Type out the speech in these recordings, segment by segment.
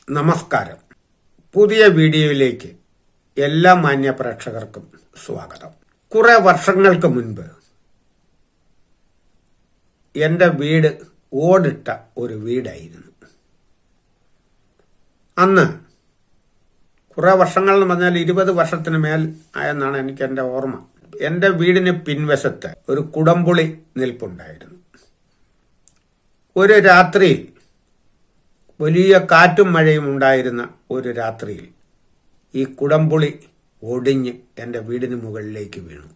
നമസ്കാരം. പുതിയ വീഡിയോയിലേക്ക് എല്ലാ മാന്യ പ്രേക്ഷകർക്കും സ്വാഗതം. കുറെ വർഷങ്ങൾക്ക് മുൻപ് എൻ്റെ വീട് ഓടിട്ട ഒരു വീടായിരുന്നു. അന്ന് കുറെ വർഷങ്ങൾ എന്ന് പറഞ്ഞാൽ 20 വർഷത്തിന് മേൽ ആയെന്നാണ് എനിക്ക് എൻ്റെ ഓർമ്മ. എൻ്റെ വീടിന് പിൻവശത്ത് ഒരു കുടംപുളി നിൽപ്പുണ്ടായിരുന്നു. ഒരു രാത്രിയിൽ, വലിയ കാറ്റും മഴയും ഉണ്ടായിരുന്ന ഒരു രാത്രിയിൽ, ഈ കുടംപുളി ഒടിഞ്ഞ് എൻ്റെ വീടിന് മുകളിലേക്ക് വീണു.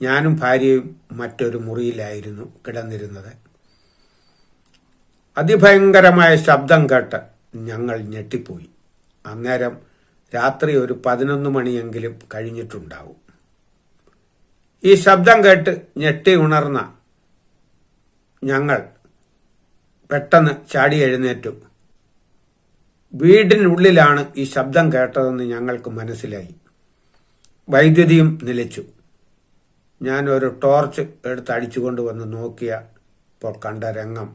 ഞാനും ഭാര്യയും മറ്റൊരു മുറിയിലായിരുന്നു കിടന്നിരുന്നത്. അതിഭയങ്കരമായ ശബ്ദം കേട്ട് ഞങ്ങൾ ഞെട്ടിപ്പോയി. അന്നേരം രാത്രി ഒരു 11 മണിയെങ്കിലും കഴിഞ്ഞിട്ടുണ്ടാവും. ഈ ശബ്ദം കേട്ട് ഞെട്ടി ഉണർന്ന ഞങ്ങൾ പെട്ടെന്ന് ചാടി എഴുന്നേറ്റു. വീടിനുള്ളിലാണ് ഈ ശബ്ദം കേട്ടതെന്ന് ഞങ്ങൾക്ക് മനസ്സിലായി. വൈദ്യുതിയും നിലച്ചു. ഞാൻ ഒരു ടോർച്ച് എടുത്ത് അടിച്ചുകൊണ്ട് വന്ന് നോക്കിയപ്പോൾ കണ്ട രംഗം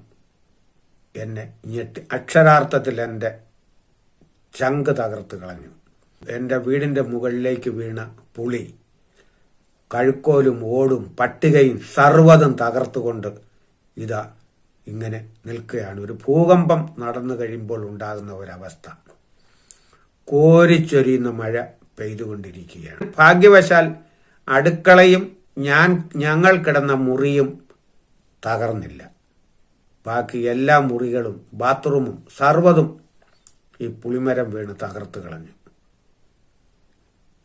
എന്നെ ഞെട്ടി. അക്ഷരാർത്ഥത്തിൽ എൻ്റെ ചങ്ക് തകർത്ത് കളഞ്ഞു. എൻ്റെ വീടിൻ്റെ മുകളിലേക്ക് വീണ പുളി കഴുക്കോലും ഓടും പട്ടികയും സർവ്വതും തകർത്തുകൊണ്ട് ഇതാ ഇങ്ങനെ നിൽക്കുകയാണ്. ഒരു ഭൂകമ്പം നടന്നു കഴിയുമ്പോൾ ഉണ്ടാകുന്ന ഒരവസ്ഥ. കോരിച്ചൊരിയുന്ന മഴ പെയ്തുകൊണ്ടിരിക്കുകയാണ്. ഭാഗ്യവശാൽ അടുക്കളയും ഞങ്ങൾ കിടന്ന മുറിയും തകർന്നില്ല. ബാക്കി എല്ലാ മുറികളും ബാത്റൂമും സർവ്വതും ഈ പുളിമരം വീണ് തകർത്ത് കളഞ്ഞു.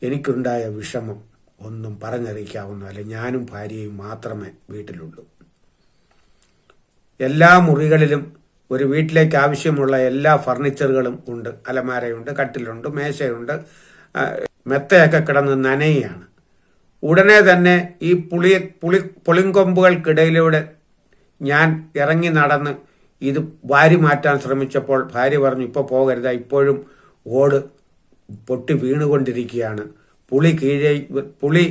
എനിക്കുണ്ടായ വിഷമം ഒന്നും പറഞ്ഞറിയിക്കാവുന്നതല്ല. ഞാനും ഭാര്യയും മാത്രമേ വീട്ടിലുള്ളൂ. എല്ലാ മുറികളിലും ഒരു വീട്ടിലേക്ക് ആവശ്യമുള്ള എല്ലാ ഫർണിച്ചറുകളും ഉണ്ട്. അലമാരയുണ്ട്, കട്ടിലുണ്ട്, മേശയുണ്ട്. മെത്തയൊക്കെ കിടന്ന് നനയാണ്. ഉടനെ തന്നെ ഈ പുളിങ്കൊമ്പുകൾക്കിടയിലൂടെ ഞാൻ ഇറങ്ങി നടന്ന് ഇത് വാരി മാറ്റാൻ ശ്രമിച്ചപ്പോൾ ഭാര്യ പറഞ്ഞു, ഇപ്പോൾ പോകരുത്, ഇപ്പോഴും ഓട് പൊട്ടി വീണുകൊണ്ടിരിക്കുകയാണ്. പുളി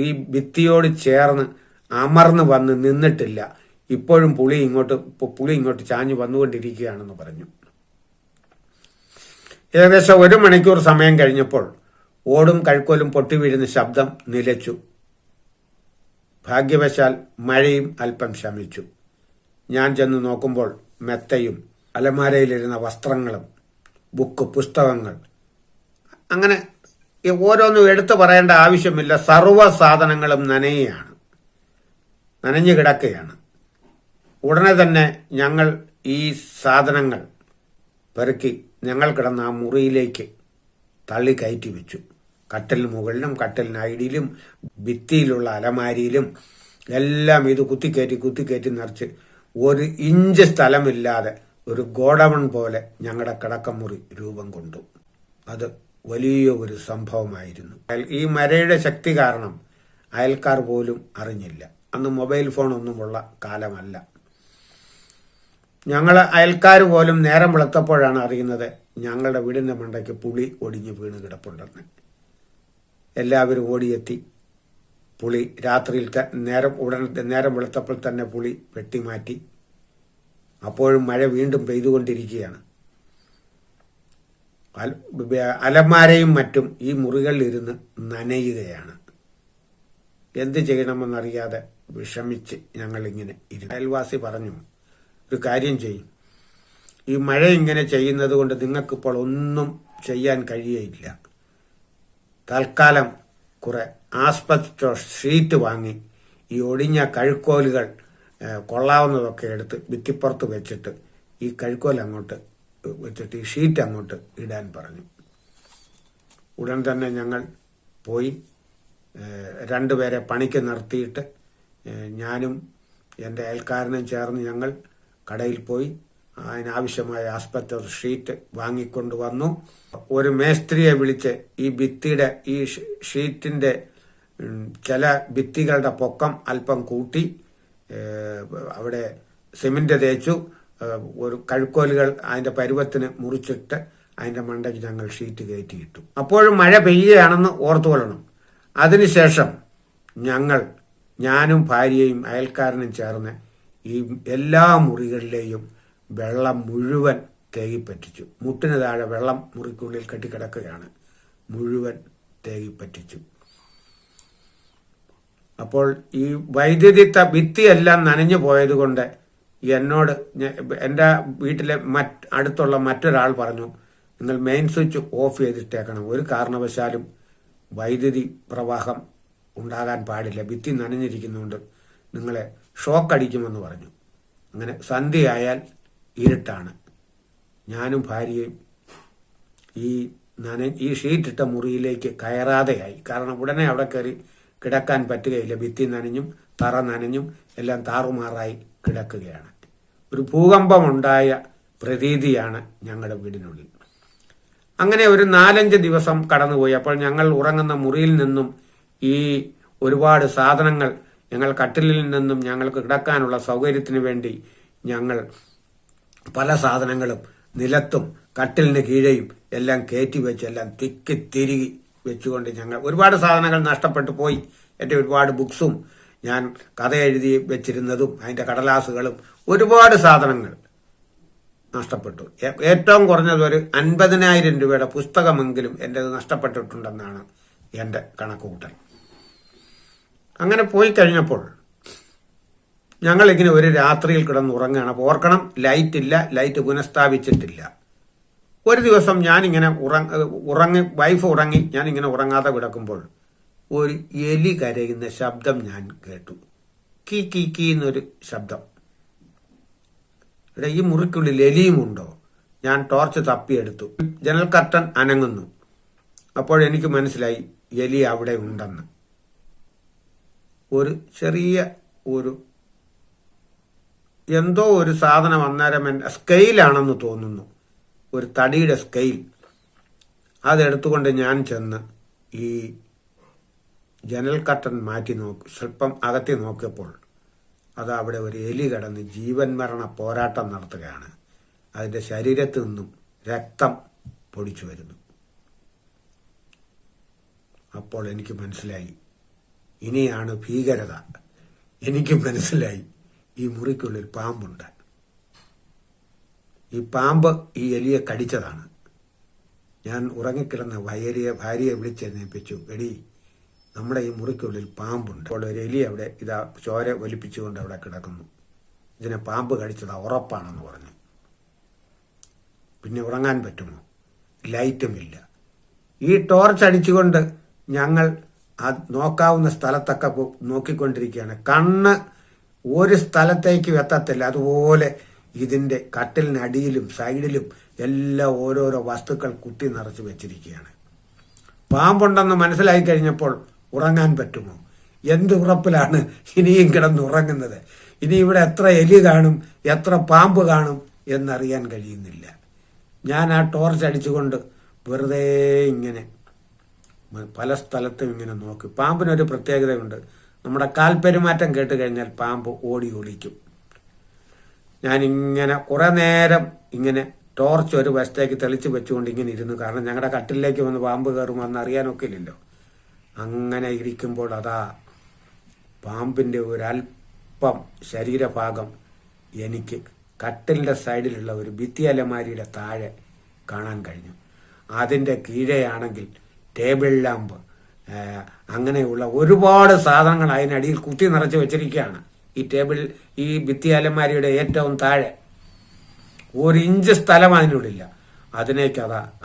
ഈ ഭിത്തിയോട് ചേർന്ന് അമർന്ന് വന്ന് നിന്നിട്ടില്ല. ഇപ്പോഴും പുളി ഇങ്ങോട്ട് ചാഞ്ഞു വന്നുകൊണ്ടിരിക്കുകയാണെന്ന് പറഞ്ഞു. ഏകദേശം 1 മണിക്കൂർ സമയം കഴിഞ്ഞപ്പോൾ ഓടും കഴുക്കോലും പൊട്ടി വീഴുന്ന ശബ്ദം നിലച്ചു. ഭാഗ്യവശാൽ മഴയും അല്പം ശമിച്ചു. ഞാൻ ചെന്ന് നോക്കുമ്പോൾ മെത്തയും അലമാരയിലിരുന്ന വസ്ത്രങ്ങളും പുസ്തകങ്ങൾ, അങ്ങനെ ഓരോന്നും എടുത്തു പറയേണ്ട ആവശ്യമില്ല. സർവ്വ സാധനങ്ങളും നനഞ്ഞു കിടക്കുകയാണ്. ഉടനെ തന്നെ ഞങ്ങൾ ഈ സാധനങ്ങൾ പെറുക്കി ഞങ്ങൾ കിടന്ന ആ മുറിയിലേക്ക് തള്ളി കയറ്റി വെച്ചു. കട്ടിലിന് മുകളിലും കട്ടിലിനടിയിലും ഭിത്തിയിലുള്ള അലമാരിയിലും എല്ലാം ഇത് കുത്തിക്കയറ്റി നിറച്ച് 1 ഇഞ്ച് സ്ഥലമില്ലാതെ ഒരു ഗോഡൗൺ പോലെ ഞങ്ങളുടെ കിടക്കമുറി രൂപം കൊണ്ടു. അത് വലിയ ഒരു സംഭവമായിരുന്നു. ഈ മഴയുടെ ശക്തി കാരണം അയൽക്കാർ പോലും അറിഞ്ഞില്ല. അന്ന് മൊബൈൽ ഫോണൊന്നുമുള്ള കാലമല്ല. ഞങ്ങൾ അയൽക്കാർ പോലും നേരം വെളുത്തപ്പോഴാണ് അറിയുന്നത് ഞങ്ങളുടെ വീടിന്റെ മണ്ടയ്ക്ക് പുളി ഒടിഞ്ഞു വീണ് കിടപ്പുണ്ടെന്ന്. എല്ലാവരും ഓടിയെത്തി. പുളി രാത്രിയിൽ നേരം വെളുത്തപ്പോൾ തന്നെ പുളി വെട്ടിമാറ്റി. അപ്പോഴും മഴ വീണ്ടും പെയ്തുകൊണ്ടിരിക്കുകയാണ്. അലമാരയും മറ്റും ഈ മുറികളിൽ ഇരുന്ന് നനയുകയാണ്. എന്ത് ചെയ്യണമെന്നറിയാതെ വിഷമിച്ച് ഞങ്ങളിങ്ങനെ ഇരുന്നു. അയൽവാസി പറഞ്ഞു, ഒരു കാര്യം ചെയ്യും, ഈ മഴ ഇങ്ങനെ ചെയ്യുന്നത് കൊണ്ട് നിങ്ങൾക്കിപ്പോൾ ഒന്നും ചെയ്യാൻ കഴിയയില്ല. തൽക്കാലം കുറെ ആസ്പെസ്റ്റോസ് ഷീറ്റ് വാങ്ങി ഈ ഒടിഞ്ഞ കഴുക്കോലുകൾ കൊള്ളാവുന്നതൊക്കെ എടുത്ത് ഭിത്തിപ്പുറത്ത് വെച്ചിട്ട് ഈ കഴുക്കോൽ അങ്ങോട്ട് വെച്ചിട്ട് ഈ ഷീറ്റ് അങ്ങോട്ട് ഇടാൻ പറഞ്ഞു. ഉടൻ തന്നെ ഞങ്ങൾ പോയി 2 പേരെ പണിക്ക് നിർത്തിയിട്ട് ഞാനും എൻ്റെ അയൽക്കാരനും ചേർന്ന് ഞങ്ങൾ കടയിൽ പോയി അതിനാവശ്യമായ ആസ്പെസ്റ്റോസ് ഷീറ്റ് വാങ്ങിക്കൊണ്ടുവന്നു. ഒരു മേസ്ത്രിയെ വിളിച്ച് ഈ ഭിത്തിയുടെ ഈ ഷീറ്റിന്റെ ചില ഭിത്തികളുടെ പൊക്കം അല്പം കൂട്ടി അവിടെ സിമന്റ് തേച്ചു. ഒരു കഴുക്കോലുകൾ അതിന്റെ പരുവത്തിന് മുറിച്ചിട്ട് അതിന്റെ മണ്ടയ്ക്ക് ഞങ്ങൾ ഷീറ്റ് കയറ്റിയിട്ടു. അപ്പോഴും മഴ പെയ്യുകയാണെന്ന് ഓർത്തുകൊള്ളണം. അതിനുശേഷം ഞാനും ഭാര്യയും അയൽക്കാരനും ചേർന്ന് ഈ എല്ലാ മുറികളിലെയും വെള്ളം മുഴുവൻ തേകിപ്പറ്റിച്ചു. മുട്ടിന് താഴെ വെള്ളം മുറിക്കുള്ളിൽ കെട്ടിക്കിടക്കുകയാണ്. മുഴുവൻ തേകിപ്പറ്റിച്ചു. അപ്പോൾ ഈ വൈദ്യുതി ഭിത്തിയെല്ലാം നനഞ്ഞു പോയത് കൊണ്ട് എന്നോട് എൻ്റെ വീട്ടിലെ അടുത്തുള്ള മറ്റൊരാൾ പറഞ്ഞു, നിങ്ങൾ മെയിൻ സ്വിച്ച് ഓഫ് ചെയ്തിട്ടേക്കണം, ഒരു കാരണവശാലും വൈദ്യുതി പ്രവാഹം ഉണ്ടാകാൻ പാടില്ല, ഭിത്തി നനഞ്ഞിരിക്കുന്നുകൊണ്ട് നിങ്ങളെ ഷോക്ക് അടിക്കുമെന്ന് പറഞ്ഞു. അങ്ങനെ സന്ധ്യയായാൽ ഇരുട്ടാണ്. ഞാനും ഭാര്യയും ഈ ഷീറ്റിട്ട മുറിയിലേക്ക് കയറാതെയായി. കാരണം ഉടനെ അവിടെ കയറി കിടക്കാൻ പറ്റുകയില്ല. ഭിത്തി നനഞ്ഞും തറ നനഞ്ഞും എല്ലാം താറുമാറായി കിടക്കുകയാണ്. ഒരു ഭൂകമ്പമുണ്ടായ പ്രതീതിയാണ് ഞങ്ങളുടെ വീടിനുള്ളിൽ. അങ്ങനെ ഒരു 4-5 ദിവസം കടന്നുപോയി. അപ്പോൾ ഞങ്ങൾ ഉറങ്ങുന്ന മുറിയിൽ നിന്നും ഈ ഒരുപാട് സാധനങ്ങൾ, ഞങ്ങൾ കട്ടിലിൽ നിന്നും ഞങ്ങൾക്ക് കിടക്കാനുള്ള സൗകര്യത്തിന് വേണ്ടി ഞങ്ങൾ പല സാധനങ്ങളും നിലത്തും കട്ടിലിന് കീഴെയും എല്ലാം കയറ്റി വെച്ച് എല്ലാം തിരികെ വെച്ചുകൊണ്ട് ഞങ്ങൾ ഒരുപാട് സാധനങ്ങൾ നഷ്ടപ്പെട്ടു പോയി. എൻ്റെ ഒരുപാട് ബുക്സും ഞാൻ കഥ എഴുതി വെച്ചിരുന്നതും അതിൻ്റെ കടലാസുകളും ഒരുപാട് സാധനങ്ങൾ നഷ്ടപ്പെട്ടു. ഏറ്റവും കുറഞ്ഞത് ഒരു 50,000 രൂപയുടെ പുസ്തകമെങ്കിലും എൻ്റെത് നഷ്ടപ്പെട്ടിട്ടുണ്ടെന്നാണ് എൻ്റെ കണക്കുകൂട്ടൽ. അങ്ങനെ പോയി കഴിഞ്ഞപ്പോൾ ഞങ്ങളിങ്ങനെ ഒരു രാത്രിയിൽ കിടന്നുറങ്ങുകയാണ്. അപ്പോൾ ഓർക്കണം, ലൈറ്റില്ല, ലൈറ്റ് പുനഃസ്ഥാപിച്ചിട്ടില്ല. ഒരു ദിവസം ഞാനിങ്ങനെ വൈഫ് ഉറങ്ങി, ഞാനിങ്ങനെ ഉറങ്ങാതെ കിടക്കുമ്പോൾ ഒരു എലി കരയുന്ന ശബ്ദം ഞാൻ കേട്ടു. കീ കീ കീ എന്നൊരു ശബ്ദം. ഈ മുറിക്കുള്ളിൽ എലിയുമുണ്ടോ? ഞാൻ ടോർച്ച് തപ്പിയെടുത്തു. ജനൽ കർട്ടൻ അനങ്ങുന്നു. അപ്പോഴെനിക്ക് മനസ്സിലായി എലി അവിടെ ഉണ്ടെന്ന്. ഒരു ചെറിയ എന്തോ ഒരു സാധനം അന്നേരം സ്കെയിലാണെന്ന് തോന്നുന്നു, ഒരു തടിയുടെ സ്കെയിൽ. അതെടുത്തുകൊണ്ട് ഞാൻ ചെന്ന് ഈ ജനൽ കർട്ടൻ മാറ്റി സ്വല്പം അകത്തി നോക്കിയപ്പോൾ അത് അവിടെ ഒരു എലി കിടന്ന് ജീവൻ മരണ പോരാട്ടം നടത്തുകയാണ്. അതിൻ്റെ ശരീരത്തിൽ നിന്നും രക്തം പൊടിച്ചു വരുന്നു. അപ്പോൾ എനിക്ക് മനസ്സിലായി, ഇനിയാണ് ഭീകരത. എനിക്ക് മനസ്സിലായി, ഈ മുറിക്കുള്ളിൽ പാമ്പുണ്ട്. ഈ പാമ്പ് ഈ എലിയെ കടിച്ചതാണ്. ഞാൻ ഉറങ്ങിക്കിടന്ന ഭാര്യയെ വിളിച്ചെഴുന്നേൽപ്പിച്ചു. എടി, നമ്മുടെ ഈ മുറിക്കുള്ളിൽ പാമ്പുണ്ട്. അപ്പോൾ ഒരു എലി അവിടെ ചോര ഒലിപ്പിച്ചുകൊണ്ട് അവിടെ കിടക്കുന്നു. ഇതിനെ പാമ്പ് കടിച്ചതാ, ഉറപ്പാണെന്ന് പറഞ്ഞു. പിന്നെ ഉറങ്ങാൻ പറ്റുമോ? ലൈറ്റുമില്ല. ഈ ടോർച്ച് അടിച്ചുകൊണ്ട് ഞങ്ങൾ നോക്കാവുന്ന സ്ഥലത്തൊക്കെ നോക്കിക്കൊണ്ടിരിക്കുകയാണ്. കണ്ണ് ഒരു സ്ഥലത്തേക്കും എത്തത്തില്ല. അതുപോലെ ഇതിന്റെ കട്ടിലിനടിയിലും സൈഡിലും എല്ലാം ഓരോരോ വസ്തുക്കൾ കുത്തി നിറച്ച് വെച്ചിരിക്കുകയാണ്. പാമ്പുണ്ടെന്ന് മനസ്സിലായി കഴിഞ്ഞപ്പോൾ ഉറങ്ങാൻ പറ്റുമോ? എന്ത് ഉറപ്പിലാണ് ഇനിയും കിടന്നുറങ്ങുന്നത്? ഇനി ഇവിടെ എത്ര എലി കാണും, എത്ര പാമ്പ് കാണും എന്നറിയാൻ കഴിയുന്നില്ല. ഞാൻ ആ ടോർച്ച് അടിച്ചുകൊണ്ട് വെറുതെ ഇങ്ങനെ പല സ്ഥലത്തും ഇങ്ങനെ നോക്കി. പാമ്പിനൊരു പ്രത്യേകതയുണ്ട്. നമ്മുടെ കാൽപ്പെരുമാറ്റം കേട്ട് കഴിഞ്ഞാൽ പാമ്പ് ഓടി ഒളിക്കും. ഞാനിങ്ങനെ കുറെ നേരം ഇങ്ങനെ ടോർച്ച് ഒരു വശത്തേക്ക് തെളിച്ച് വെച്ചുകൊണ്ട് ഇങ്ങനെ ഇരുന്നു. കാരണം ഞങ്ങളുടെ കട്ടിലേക്ക് വന്ന് പാമ്പ് കയറുമെന്ന് അറിയാനൊക്കെ ഇല്ലല്ലോ. അങ്ങനെ ഇരിക്കുമ്പോൾ അതാ പാമ്പിന്റെ ഒരല്പം ശരീരഭാഗം എനിക്ക് കട്ടിലിന്റെ സൈഡിലുള്ള ഒരു ഭിത്തി അലമാരിയുടെ താഴെ കാണാൻ കഴിഞ്ഞു. അതിന്റെ കീഴെയാണെങ്കിൽ ടേബിൾ ലാമ്പ്, അങ്ങനെയുള്ള ഒരുപാട് സാധനങ്ങൾ അതിനടിയിൽ കുത്തി നിറച്ച് വെച്ചിരിക്കുകയാണ്. ഈ ഭിത്തി അലമാരിയുടെ ഏറ്റവും താഴെ 1 ഇഞ്ച് സ്ഥലം അതിനുള്ളില്ല.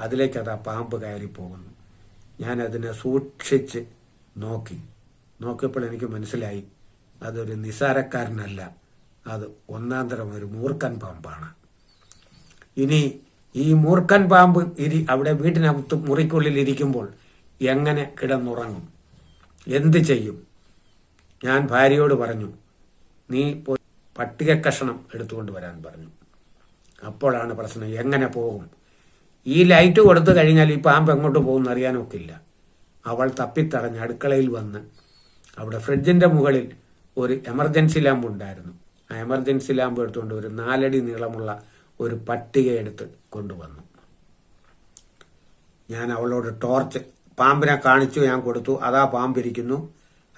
അതിലേക്കതാ പാമ്പ് കയറി പോകുന്നു. ഞാൻ അതിനെ സൂക്ഷിച്ച് നോക്കിയപ്പോൾ എനിക്ക് മനസ്സിലായി, അതൊരു നിസാരക്കാരനല്ല, അത് ഒന്നാം തരം ഒരു മൂർഖൻ പാമ്പാണ്. ഇനി ഈ മൂർഖൻ പാമ്പ് അവിടെ വീട്ടിനകത്ത് മുറിക്കുള്ളിൽ ഇരിക്കുമ്പോൾ എങ്ങനെ കിടന്നുറങ്ങും? എന്ത് ചെയ്യും? ഞാൻ ഭാര്യയോട് പറഞ്ഞു, നീ പട്ടിക കഷണം എടുത്തുകൊണ്ട് വരാൻ പറഞ്ഞു. അപ്പോഴാണ് പ്രശ്നം. എങ്ങനെ പോകും? ഈ ലൈറ്റ് കൊടുത്തു കഴിഞ്ഞാൽ ഈ പാമ്പ് എങ്ങോട്ട് പോകുമെന്ന് അറിയാനൊക്കില്ല. അവൾ തപ്പിത്തടഞ്ഞ് അടുക്കളയിൽ വന്ന് അവിടെ ഫ്രിഡ്ജിന്റെ മുകളിൽ ഒരു എമർജൻസി ലാമ്പ് ഉണ്ടായിരുന്നു. ആ എമർജൻസി ലാമ്പ് എടുത്തുകൊണ്ട് ഒരു 4 അടി നീളമുള്ള ഒരു പട്ടിക എടുത്ത് കൊണ്ടുവന്നു. ഞാൻ അവളോട് ടോർച്ച് പാമ്പിനെ കാണിച്ചു, ഞാൻ കൊടുത്തു. അതാ പാമ്പിരിക്കുന്നു.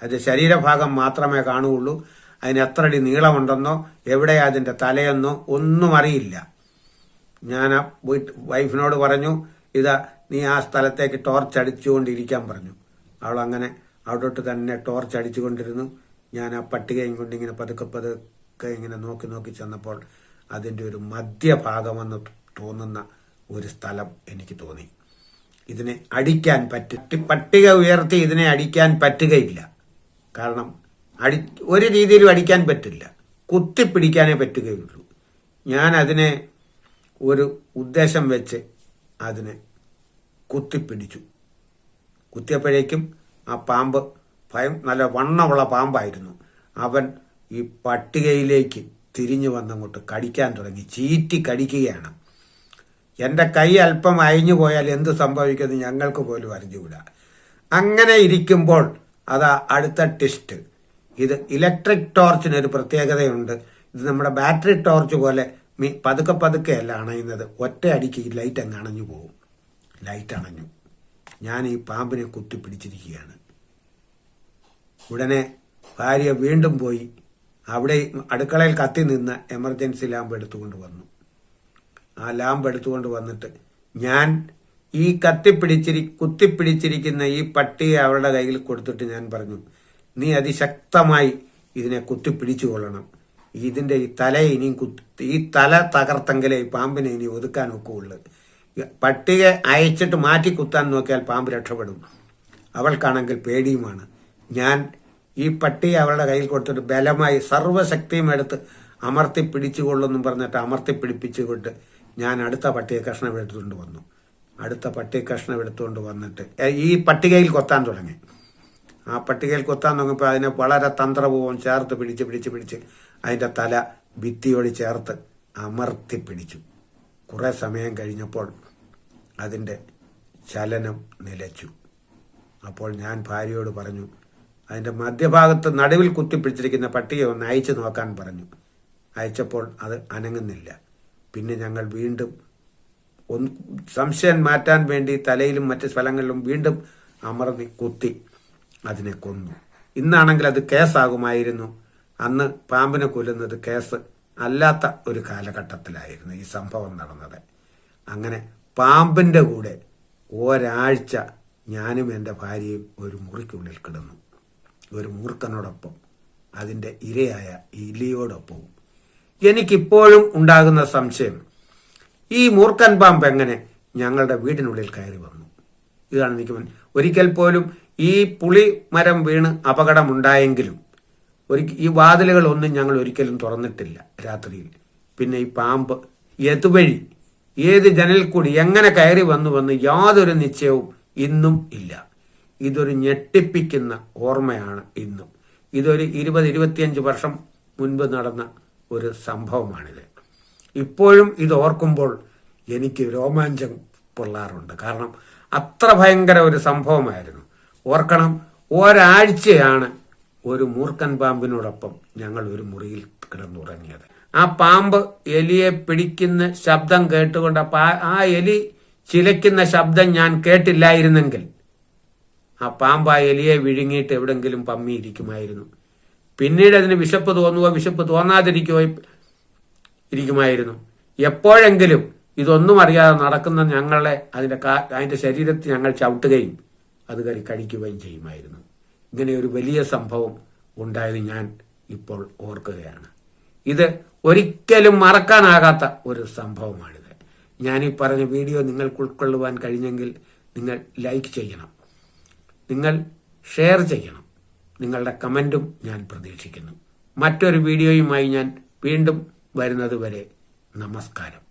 അതിന്റെ ശരീരഭാഗം മാത്രമേ കാണുകയുള്ളൂ. അതിന് എത്ര അടി നീളമുണ്ടെന്നോ എവിടെയാ അതിന്റെ തലയെന്നോ ഒന്നും അറിയില്ല. ഞാൻ വൈഫിനോട് പറഞ്ഞു, ഇതാ നീ ആ സ്ഥലത്തേക്ക് ടോർച്ച് അടിച്ചുകൊണ്ടിരിക്കാൻ പറഞ്ഞു. അവൾ അങ്ങനെ അവിടോട്ട് തന്നെ ടോർച്ച് അടിച്ചുകൊണ്ടിരുന്നു. ഞാൻ ആ പട്ടികയും കൊണ്ട് ഇങ്ങനെ പതുക്കെ ഇങ്ങനെ നോക്കി ചെന്നപ്പോൾ അതിൻ്റെ ഒരു മധ്യഭാഗമെന്ന് തോന്നുന്ന ഒരു സ്ഥലം എനിക്ക് തോന്നി. ഇതിനെ അടിക്കാൻ പട്ടിക ഉയർത്തി ഇതിനെ അടിക്കാൻ പറ്റുകയില്ല. കാരണം ഒരു രീതിയിലും അടിക്കാൻ പറ്റില്ല, കുത്തിപ്പിടിക്കാനേ പറ്റുകയുള്ളൂ. ഞാൻ അതിനെ ഒരു ഉദ്ദേശം വെച്ച് അതിനെ കുത്തിപ്പിടിച്ചു. കുത്തിയപ്പോഴേക്കും ആ പാമ്പ് നല്ല വണ്ണമുള്ള പാമ്പായിരുന്നു. അവൻ ഈ പട്ടികയിലേക്ക് തിരിഞ്ഞു വന്നങ്ങോട്ട് കടിക്കാൻ തുടങ്ങി. ചീറ്റി കടിക്കുകയാണ്. എൻ്റെ കൈ അല്പം അയഞ്ഞു പോയാൽ എന്ത് സംഭവിക്കുമെന്ന് ഞങ്ങൾക്ക് പോലും അറിഞ്ഞുകൂടാ. അങ്ങനെ ഇരിക്കുമ്പോൾ അതാ അടുത്ത ടെസ്റ്റ്. ഇത് ഇലക്ട്രിക് ടോർച്ചിനൊരു പ്രത്യേകതയുണ്ട്. ഇത് നമ്മുടെ ബാറ്ററി ടോർച്ച് പോലെ പതുക്കെ അല്ല അണയുന്നത്. ഒറ്റ അടിക്ക് ഈ ലൈറ്റ് അങ്ങ് അണഞ്ഞു പോകും. ലൈറ്റ് അണഞ്ഞു. ഞാൻ ഈ പാമ്പിനെ കുത്തിപ്പിടിച്ചിരിക്കുകയാണ്. ഉടനെ ഭാര്യ വീണ്ടും പോയി അവിടെ അടുക്കളയിൽ കത്തി നിന്ന് എമർജൻസി ലാമ്പ് എടുത്തുകൊണ്ട് വന്നു. ആ ലാമ്പ് എടുത്തുകൊണ്ട് വന്നിട്ട് ഞാൻ ഈ കുത്തിപ്പിടിച്ചിരിക്കുന്ന ഈ പട്ടിയെ അവളുടെ കയ്യിൽ കൊടുത്തിട്ട് ഞാൻ പറഞ്ഞു, നീ അതിശക്തമായി ഇതിനെ കുത്തിപ്പിടിച്ചു കൊള്ളണം. ഇതിന്റെ ഈ തലയെ ഇനിയും ഈ തല തകർത്തെങ്കിലേ ഈ പാമ്പിനെ ഇനി ഒതുക്കാൻ ഒക്കുള്ളൂ. പട്ടിക അയച്ചിട്ട് മാറ്റി കുത്താൻ നോക്കിയാൽ പാമ്പ് രക്ഷപ്പെടും. അവൾക്കാണെങ്കിൽ പേടിയുമാണ്. ഞാൻ ഈ പട്ടിയെ അവളുടെ കയ്യിൽ കൊടുത്തിട്ട് ബലമായി സർവ്വശക്തിയും എടുത്ത് അമർത്തി പിടിച്ചുകൊള്ളെന്നും പറഞ്ഞിട്ട് അമർത്തി പിടിപ്പിച്ചുകൊണ്ട് ഞാൻ അടുത്ത പട്ടിയെ കഷ്ണം എടുത്തുകൊണ്ട് വന്നു. അടുത്ത പട്ടിയെ കഷ്ണം എടുത്തുകൊണ്ട് വന്നിട്ട് ഈ പട്ടികയിൽ കൊത്താൻ തുടങ്ങി. ആ പട്ടികയിൽ കൊത്താൻ തുടങ്ങിയപ്പോൾ അതിനെ വളരെ തന്ത്രപൂർവ്വം ചേർത്ത് പിടിച്ച് അതിൻ്റെ തല ഭിത്തിയോട് ചേർത്ത് അമർത്തി പിടിച്ചു. കുറെ സമയം കഴിഞ്ഞപ്പോൾ അതിൻ്റെ ചലനം നിലച്ചു. അപ്പോൾ ഞാൻ ഭാര്യയോട് പറഞ്ഞു, അതിൻ്റെ മധ്യഭാഗത്ത് നടുവിൽ കുത്തിപ്പിടിച്ചിരിക്കുന്ന പട്ടിയെ ഒന്ന് അയച്ചു നോക്കാൻ പറഞ്ഞു. അയച്ചപ്പോൾ അത് അനങ്ങുന്നില്ല. പിന്നെ ഞങ്ങൾ വീണ്ടും സംശയം മാറ്റാൻ വേണ്ടി തലയിലും മറ്റ് സ്ഥലങ്ങളിലും വീണ്ടും അമർന്നി കുത്തി അതിനെ കൊന്നു. ഇന്നാണെങ്കിൽ അത് കേസാകുമായിരുന്നു. അന്ന് പാമ്പിനെ കൊല്ലുന്നത് കേസ് അല്ലാത്ത ഒരു കാലഘട്ടത്തിലായിരുന്നു ഈ സംഭവം നടന്നത്. അങ്ങനെ പാമ്പിന്റെ കൂടെ ഒരാഴ്ച ഞാനും എൻ്റെ ഭാര്യയും ഒരു മുറിക്കുള്ളിൽ കിടന്നു. ഒരു മൂർഖനോടൊപ്പം, അതിൻ്റെ ഇരയായ ഇലിയോടൊപ്പവും. എനിക്കിപ്പോഴും ഉണ്ടാകുന്ന സംശയം, ഈ മൂർഖൻ പാമ്പ് എങ്ങനെ ഞങ്ങളുടെ വീടിനുള്ളിൽ കയറി വന്നു? ഇതാണ് എനിക്ക് ഒരിക്കൽ പോലും ഈ പുളി മരം വീണ് അപകടമുണ്ടായെങ്കിലും ഈ വാതിലുകൾ ഒന്നും ഞങ്ങൾ ഒരിക്കലും തുറന്നിട്ടില്ല രാത്രിയിൽ. പിന്നെ ഈ പാമ്പ് ഏതുവഴി ഏത് ജനലിൽ കൂടി എങ്ങനെ കയറി വന്നു യാതൊരു നിശ്ചയവും ഇന്നും ഇല്ല. ഇതൊരു ഞെട്ടിപ്പിക്കുന്ന ഓർമ്മയാണ് ഇന്നും. ഇതൊരു 20-25 വർഷം മുൻപ് നടന്ന ഒരു സംഭവമാണിത്. ഇപ്പോഴും ഇത് ഓർക്കുമ്പോൾ എനിക്ക് രോമാഞ്ചം പൊള്ളാറുണ്ട്. കാരണം അത്ര ഭയങ്കര ഒരു സംഭവമായിരുന്നു. ഓർക്കണം, ഒരാഴ്ചയാണ് ഒരു മൂർഖൻ പാമ്പിനോടൊപ്പം ഞങ്ങൾ ഒരു മുറിയിൽ കിടന്നുറങ്ങിയത്. ആ പാമ്പ് എലിയെ പിടിക്കുന്ന ശബ്ദം കേട്ടുകൊണ്ട് ആ എലി ചിലയ്ക്കുന്ന ശബ്ദം ഞാൻ കേട്ടില്ലായിരുന്നെങ്കിൽ ആ പാമ്പ് ആ എലിയെ വിഴുങ്ങിയിട്ട് എവിടെങ്കിലും പമ്മിയിരിക്കുമായിരുന്നു. പിന്നീട് അതിന് വിശപ്പ് തോന്നുകയോ വിശപ്പ് തോന്നാതിരിക്കുമായിരുന്നു. എപ്പോഴെങ്കിലും ഇതൊന്നും അറിയാതെ നടക്കുന്ന ഞങ്ങളെ അതിന്റെ ശരീരത്തിൽ ഞങ്ങൾ ചവിട്ടുകയും അത് കഴിക്കുകയും ചെയ്യുമായിരുന്നു. ഇങ്ങനെ ഒരു വലിയ സംഭവം ഉണ്ടായത് ഞാൻ ഇപ്പോൾ ഓർക്കുകയാണ്. ഇത് ഒരിക്കലും മറക്കാനാകാത്ത ഒരു സംഭവമാണിത്. ഞാനീ പറഞ്ഞ വീഡിയോ നിങ്ങൾക്ക് ഉൾക്കൊള്ളുവാൻ കഴിഞ്ഞെങ്കിൽ നിങ്ങൾ ലൈക്ക് ചെയ്യണം, നിങ്ങൾ ഷെയർ ചെയ്യണം, നിങ്ങളുടെ കമൻറ്റും ഞാൻ പ്രതീക്ഷിക്കുന്നു. മറ്റൊരു വീഡിയോയുമായി ഞാൻ വീണ്ടും വരുന്നത് വരെ നമസ്കാരം.